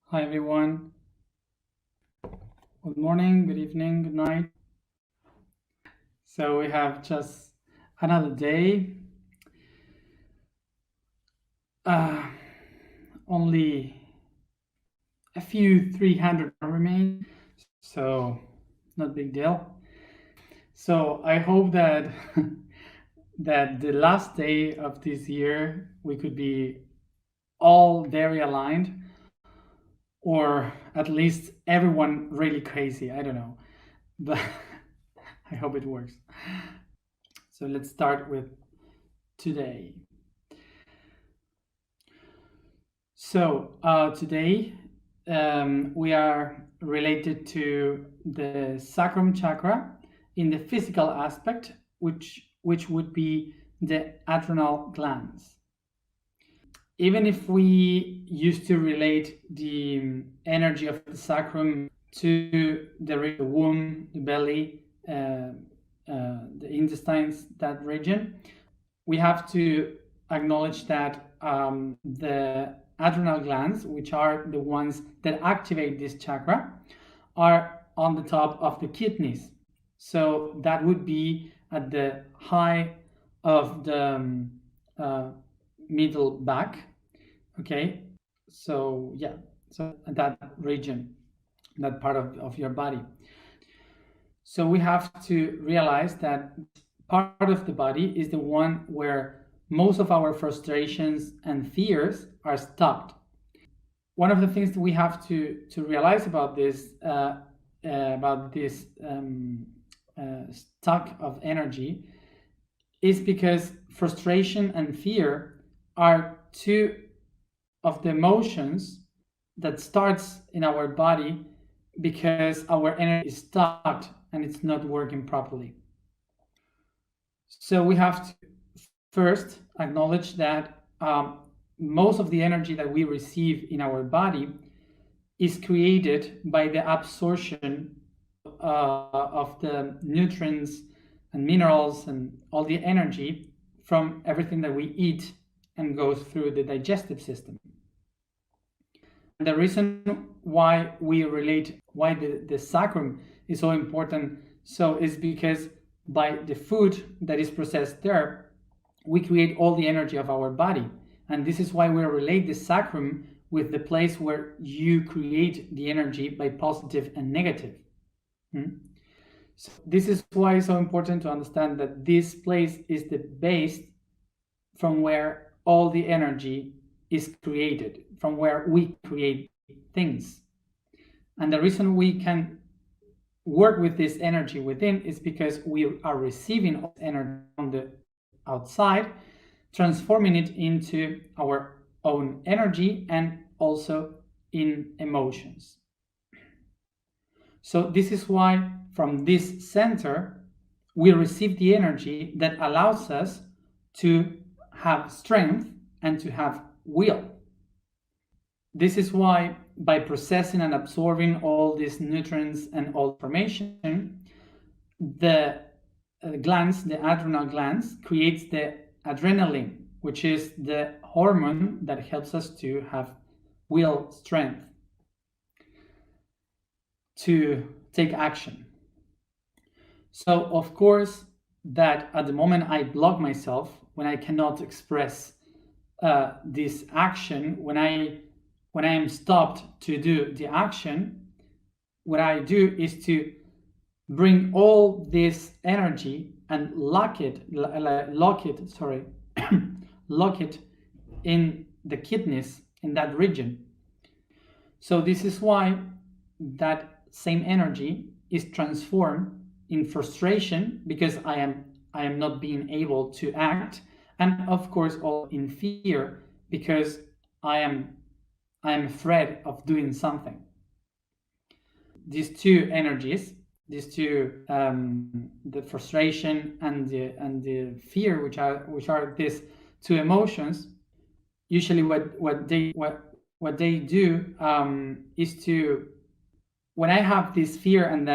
Hi everyone. Good morning, good evening, good night. So we have just another day. Uh, Only a few 300 remain, so not big deal. So I hope that that the last day of this year we could be all very aligned, or at least everyone really crazy. I don't know, but I hope it works. So let's start with today. So today we are related to the sacrum chakra in the physical aspect, which would be the adrenal glands. Even if we used to relate the energy of the sacrum to the womb, the belly, the intestines, that region, we have to acknowledge that the adrenal glands, which are the ones that activate this chakra, are on the top of the kidneys. So that would be at the high of the middle back. Okay, so yeah, so that region, that part of your body. So we have to realize that part of the body is the one where most of our frustrations and fears are stopped. One of the things that we have to realize about this stock of energy is because frustration and fear are two of the emotions that starts in our body because our energy is stuck and it's not working properly. So we have to first acknowledge that most of the energy that we receive in our body is created by the absorption of the nutrients and minerals and all the energy from everything that we eat and goes through the digestive system. And the reason why we relate why the sacrum is so important is because by the food that is processed there, we create all the energy of our body. And this is why we relate the sacrum with the place where you create the energy by positive and negative. So this is why it's so important to understand that this place is the base from where all the energy is created, from where we create things. And the reason we can work with this energy within is because we are receiving energy from the outside, transforming it into our own energy and also in emotions. So this is why from this center we receive the energy that allows us to have strength and to have will. This is why by processing and absorbing all these nutrients and all information, the glands, the adrenal glands, creates the adrenaline, which is the hormone that helps us to have will strength to take action. So of course that at the moment I block myself, when I cannot express this action, when I am stopped to do the action, what I do is to bring all this energy and lock it in the kidneys, in that region. So this is why that same energy is transformed in frustration because I am not being able to act, and of course all in fear because I am afraid of doing something. These two energies, the frustration and the fear, which are these two emotions, usually what they do is to, when I have this fear and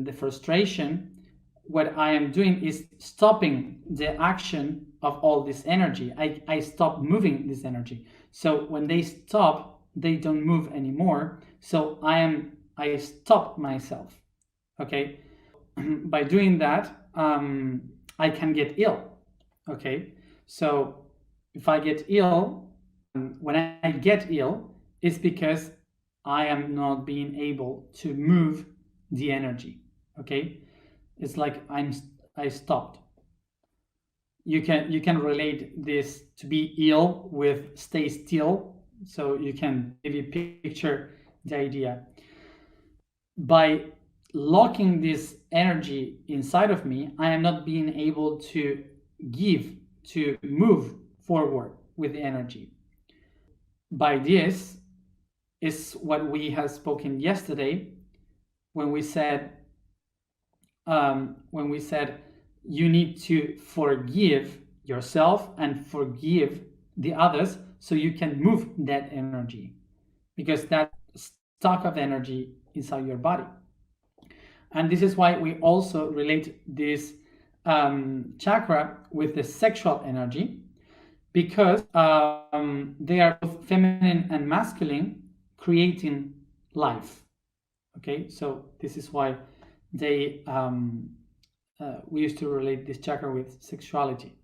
the frustration, what I am doing is stopping the action of all this energy. I stop moving this energy. So when they stop, they don't move anymore. So I stop myself. Okay, by doing that, I can get ill. Okay, so if I get ill, when I get ill, it's because I am not being able to move the energy. Okay, it's like I stopped. You can relate this to be ill with stay still, so you can maybe picture the idea. By locking this energy inside of me, I am not being able to move forward with the energy. By this is what we have spoken yesterday when we said you need to forgive yourself and forgive the others so you can move that energy, because that stock of energy inside your body. And this is why we also relate this chakra with the sexual energy, because they are both feminine and masculine, creating life. Okay, so this is why they we used to relate this chakra with sexuality.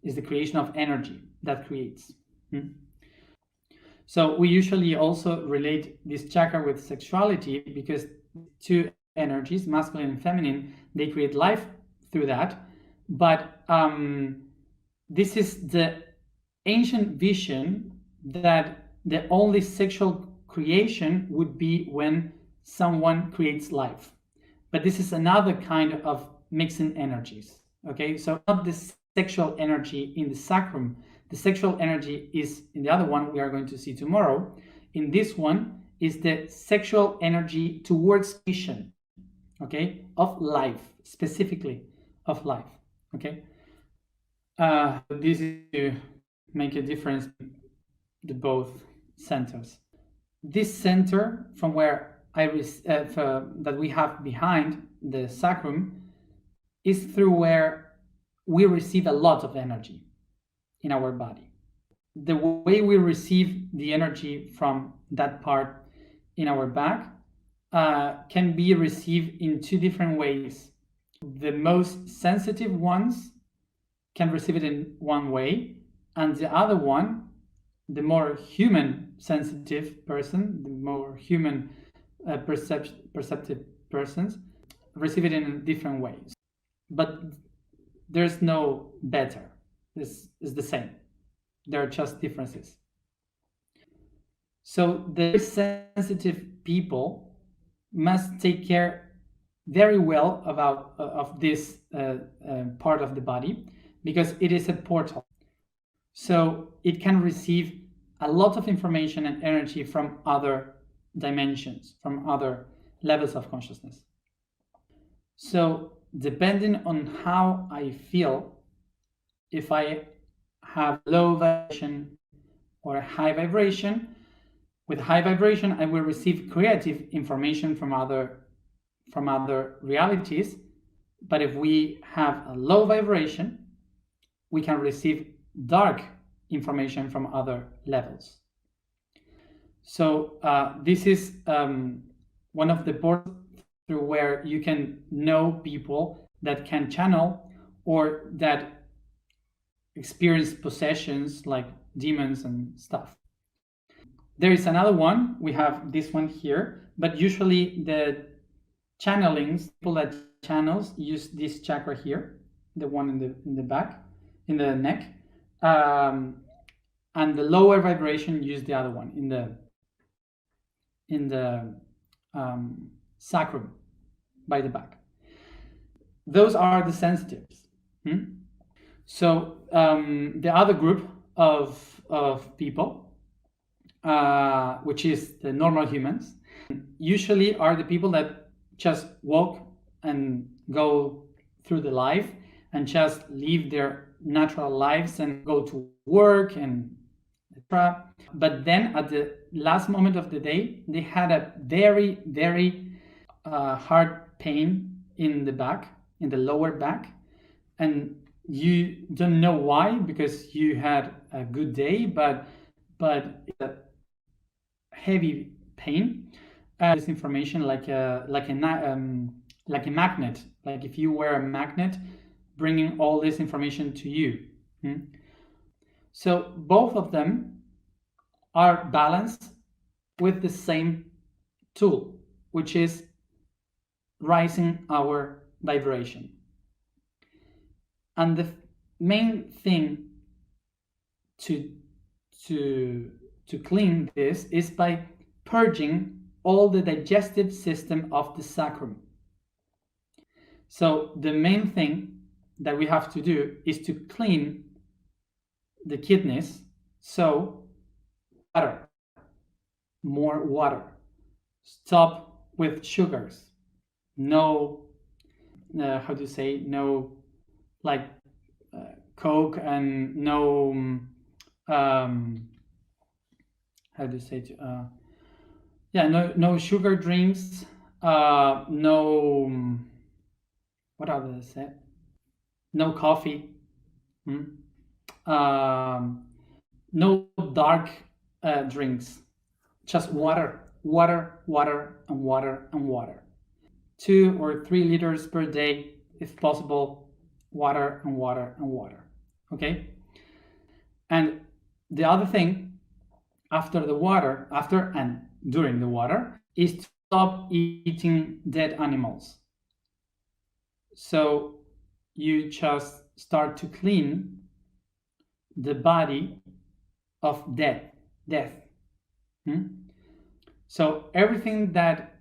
Is the creation of energy that creates. So we usually also relate this chakra with sexuality because two energies, masculine and feminine, they create life through that. But this is the ancient vision that the only sexual creation would be when someone creates life. But this is another kind of mixing energies. Okay, so not the sexual energy in the sacrum. The sexual energy is in the other one we are going to see tomorrow. In this one is the sexual energy towards creation, okay, of life, specifically of life. Okay, this is to make a difference in the both centers. This center from where that we have behind the sacrum is through where we receive a lot of energy in our body. The way we receive the energy from that part in our back can be received in two different ways. The most sensitive ones can receive it in one way, and the other one, the more human sensitive person, the more human perceptive persons, receive it in different ways. But there's no better. This is the same. There are just differences. So the sensitive people must take care very well about of this part of the body, because it is a portal. So it can receive a lot of information and energy from other dimensions, from other levels of consciousness. So depending on how I feel, if I have low vibration or high vibration, with high vibration I will receive creative information from other realities. But if we have a low vibration, we can receive dark information from other levels. So this is one of the portals through where you can know people that can channel or that experience possessions like demons and stuff. There is another one. We have this one here, but usually the channelings, people that channels use this chakra here, the one in the back, in the neck, and the lower vibration use the other one in the sacrum by the back. Those are the sensitives. So the other group of people, which is the normal humans, usually are the people that just walk and go through the life and just live their natural lives and go to work and etc. But then at the last moment of the day, they had a very, very hard pain in the back, in the lower back, and you don't know why, because you had a good day, but a heavy pain, this information like a magnet, like if you wear a magnet, bringing all this information to you. So both of them are balanced with the same tool, which is raising our vibration. And the main thing to clean this is by purging all the digestive system of the sacrum. So the main thing that we have to do is to clean the kidneys. So water, more water. Stop with sugars. No, how do you say, no, like Coke, and no, how do you say it? No sugar drinks. No, what other is it? No coffee. No dark drinks. Just water, water, water, and water, and water. 2 or 3 liters per day, if possible. Water and water and water. Okay? And the other thing, after and during the water, is to stop eating dead animals. So you just start to clean the body of death. So everything that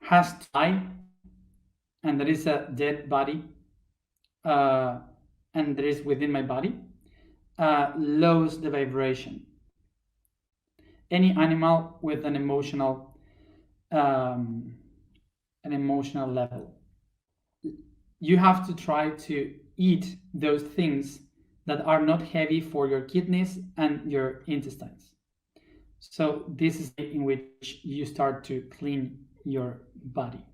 has to die, and that is a dead body, and that is within my body, lowers the vibration. Any animal with an emotional level, you have to try to eat those things that are not heavy for your kidneys and your intestines. So this is in which you start to clean your body.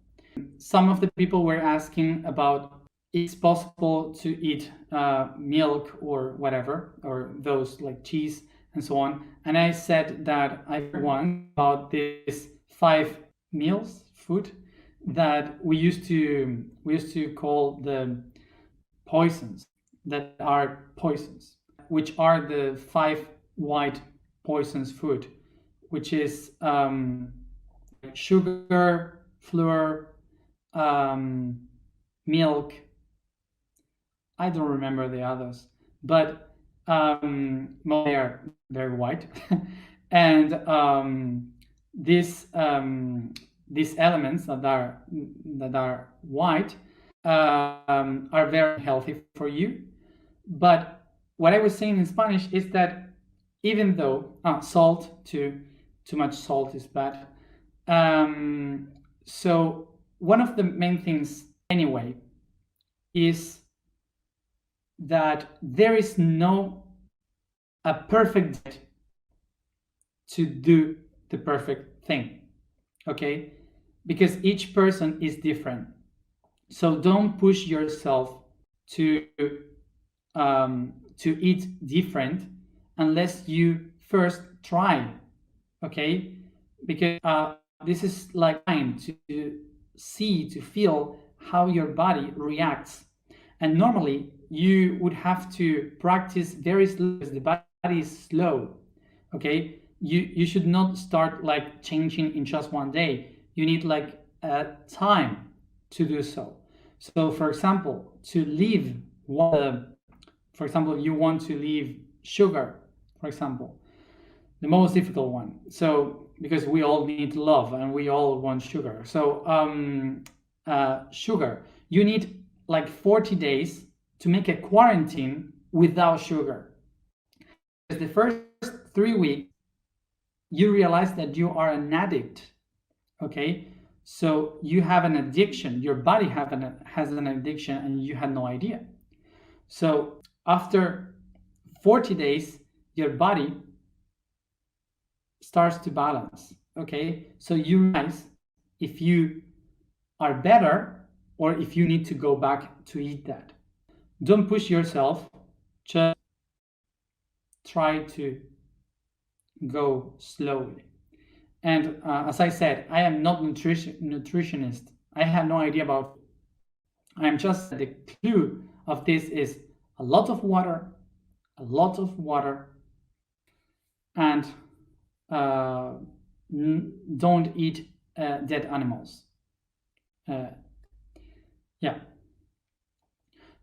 Some of the people were asking about, it's possible to eat milk or whatever, or those like cheese and so on. And I said that I once about this 5 meals food that we used to call the poisons, that are poisons, which are the 5 white poisons food, which is sugar, flour, milk. I don't remember the others, but they are very white, and these elements that are white are very healthy for you. But what I was saying in Spanish is that even though salt, too much salt is bad. So one of the main things anyway is that there is no a perfect diet to do the perfect thing, okay? Because each person is different. So don't push yourself to eat different unless you first try, okay? Because this is like time to see, to feel how your body reacts. And normally you would have to practice very slow, because the body is slow, okay? You should not start like changing in just one day. You need like a time to do so. So for example, for example, you want to leave sugar, for example, the most difficult one. So because we all need love and we all want sugar. So sugar, you need like 40 days to make a quarantine without sugar. Because the first 3 weeks, you realize that you are an addict, okay? So you have an addiction, your body has an addiction and you had no idea. So after 40 days, your body starts to balance, okay? So you realize if you are better or if you need to go back to eat that. Don't push yourself, just try to go slowly. And as I said, I am not nutritionist. I have no idea about. I am just the clue of this is a lot of water, and don't eat dead animals. Yeah.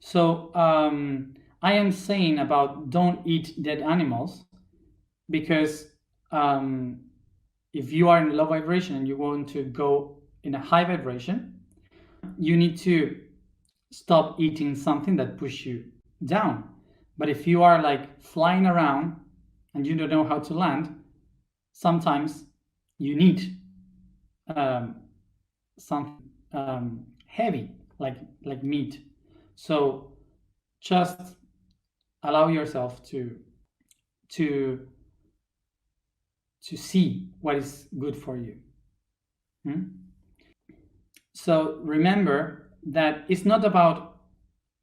So I am saying about don't eat dead animals because if you are in low vibration and you want to go in a high vibration, you need to stop eating something that pushes you down. But if you are like flying around and you don't know how to land, sometimes you need something heavy like meat. So just allow yourself to see what is good for you. So remember that it's not about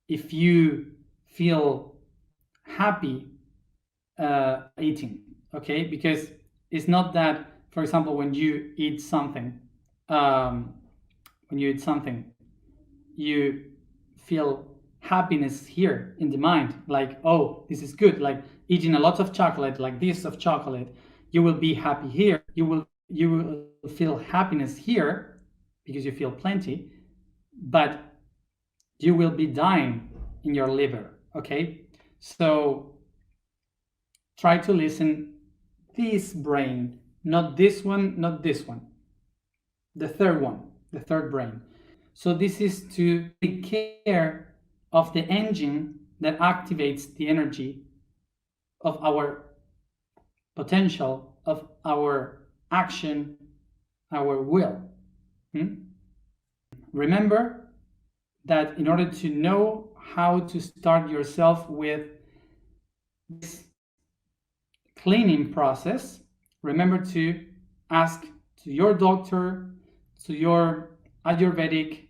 if you feel happy eating, okay? Because it's not that, for example, when you eat something, you feel happiness here in the mind, like, oh, this is good, like eating a lot of chocolate, like this of chocolate, you will be happy here. You will feel happiness here because you feel plenty, but you will be dying in your liver, okay? So try to listen this brain, not this one, not this one. The third brain. So this is to take care of the engine that activates the energy of our potential, of our action, our will. Remember that in order to know how to start yourself with this cleaning process, remember to ask to your doctor, to your Ayurvedic,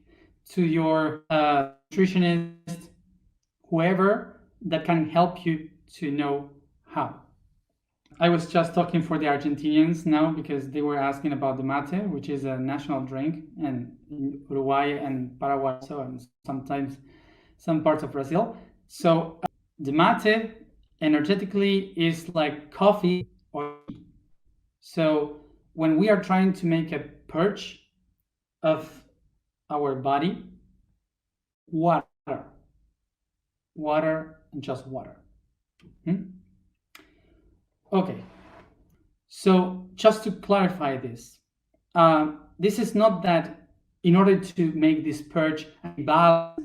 to your nutritionist, whoever that can help you to know how. I was just talking for the Argentinians now because they were asking about the mate, which is a national drink in Uruguay and Paraguay, so and sometimes some parts of Brazil. So the mate energetically is like coffee or tea. So when we are trying to make a purge of our body, water and just water. Okay, so just to clarify this, this is not that in order to make this purge and balance,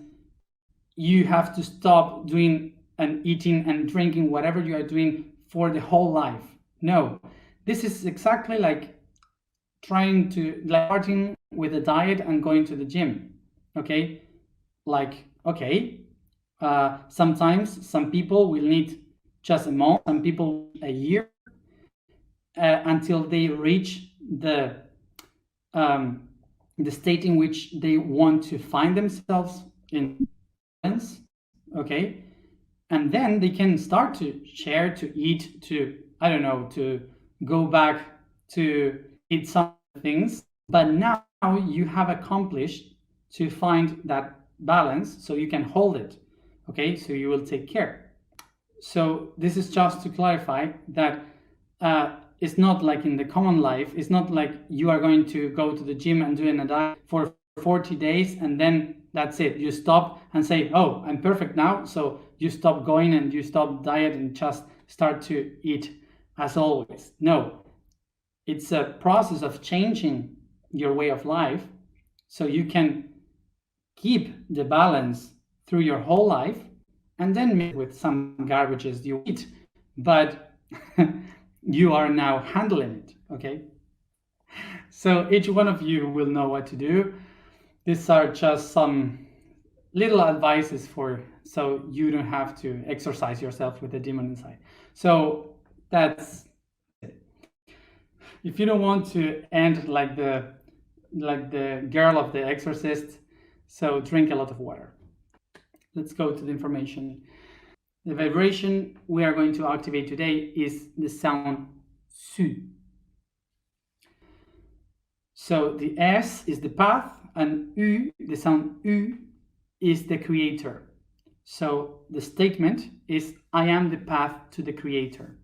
you have to stop doing and eating and drinking whatever you are doing for the whole life. No, this is exactly like trying to, like starting with a diet and going to the gym. Okay, like, okay, sometimes some people will need just a month, some people a year, until they reach the state in which they want to find themselves in balance, okay? And then they can start to share, to eat, to, I don't know, to go back to eat some things. But now you have accomplished to find that balance so you can hold it, okay? So you will take care. So this is just to clarify that it's not like in the common life, it's not like you are going to go to the gym and do a diet for 40 days and then that's it. You stop and say, oh, I'm perfect now. So you stop going and you stop diet and just start to eat as always. No, it's a process of changing your way of life so you can keep the balance through your whole life and then mix with some garbages you eat, but you are now handling it, okay? So each one of you will know what to do. These are just some little advices for so you don't have to exercise yourself with the demon inside. So that's it. If you don't want to end like the girl of the exorcist, so drink a lot of water. Let's go to the information. The vibration we are going to activate today is the sound Su. So the S is the path, and U, the sound U, is the creator. So the statement is, I am the path to the creator.